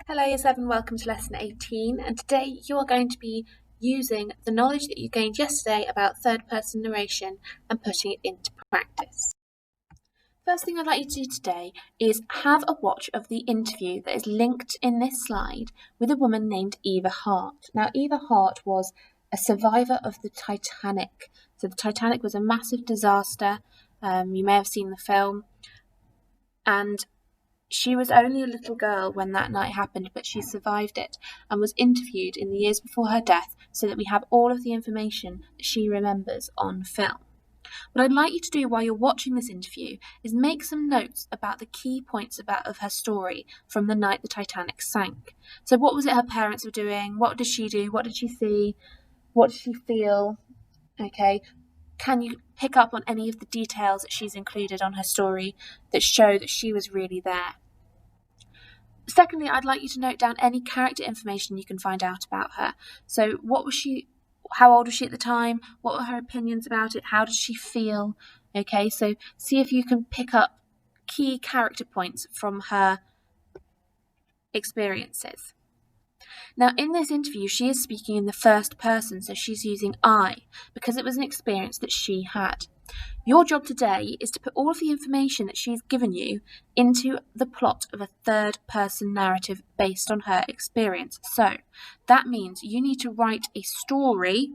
Hello, Year 7, welcome to Lesson 18, and today you are going to be using the knowledge that you gained yesterday about third-person narration and putting it into practice. First thing I'd like you to do today is have a watch of the interview that is linked in this slide with a woman named Eva Hart. Now, Eva Hart was a survivor of the Titanic. So the Titanic was a massive disaster. You may have seen the film. And she was only a little girl when that night happened, but she survived it and was interviewed in the years before her death so that we have all of the information that she remembers on film. What I'd like you to do while you're watching this interview is make some notes about the key points of her story from the night the Titanic sank. So what was it her parents were doing? What did she do? What did she see? What did she feel? Okay. Can you pick up on any of the details that she's included on her story that show that she was really there? Secondly, I'd like you to note down any character information you can find out about her. So what was she, how old was she at the time? What were her opinions about it? How did she feel? Okay, so see if you can pick up key character points from her experiences. Now, in this interview, she is speaking in the first person, so she's using I, because it was an experience that she had. Your job today is to put all of the information that she's given you into the plot of a third-person narrative based on her experience. So that means you need to write a story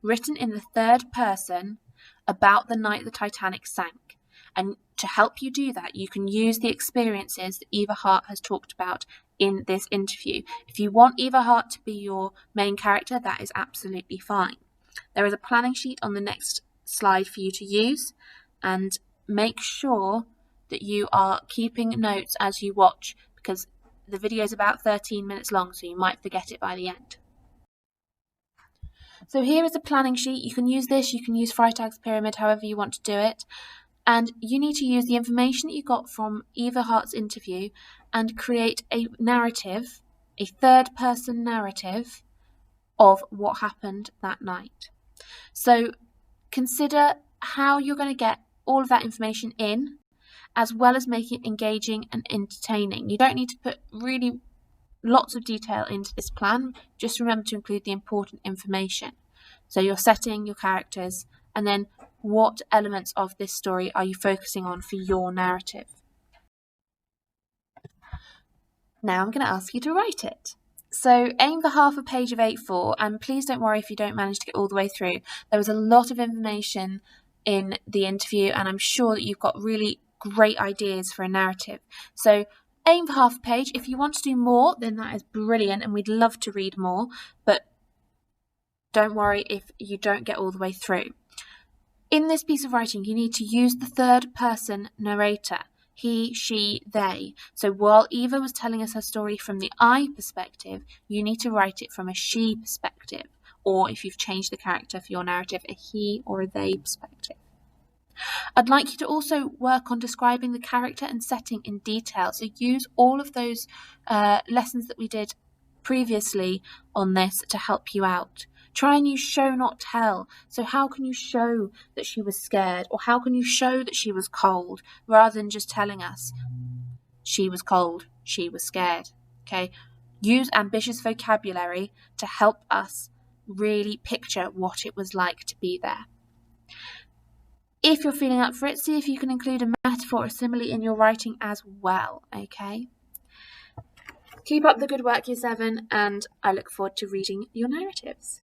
written in the third person about the night the Titanic sank. And to help you do that, you can use the experiences that Eva Hart has talked about in this interview. If you want Eva Hart to be your main character, that is absolutely fine. There is a planning sheet on the next slide for you to use, and make sure that you are keeping notes as you watch, because the video is about 13 minutes long, so you might forget it by the end. So here is a planning sheet. You can use this, you can use Freytag's pyramid, however you want to do it. And you need to use the information that you got from Eva Hart's interview and create a narrative, a third-person narrative of what happened that night. So consider how you're going to get all of that information in, as well as making it engaging and entertaining. You don't need to put really lots of detail into this plan. Just remember to include the important information. So your setting, your characters, and then what elements of this story are you focusing on for your narrative. Now I'm going to ask you to write it. So aim for half a page of A4, and please don't worry if you don't manage to get all the way through. There was a lot of information in the interview, and I'm sure that you've got really great ideas for a narrative. So aim for half a page. If you want to do more, then that is brilliant, and we'd love to read more, but don't worry if you don't get all the way through. In this piece of writing, you need to use the third person narrator. He, she, they. So while Eva was telling us her story from the I perspective, you need to write it from a she perspective, or if you've changed the character for your narrative, a he or a they perspective. I'd like you to also work on describing the character and setting in detail. So use all of those lessons that we did previously on this to help you out. Try and use show not tell. So how can you show that she was scared, or how can you show that she was cold, rather than just telling us she was cold, she was scared. Okay? Use ambitious vocabulary to help us really picture what it was like to be there. If you're feeling up for it, see if you can include a metaphor or simile in your writing as well. Okay? Keep up the good work, Year 7, and I look forward to reading your narratives.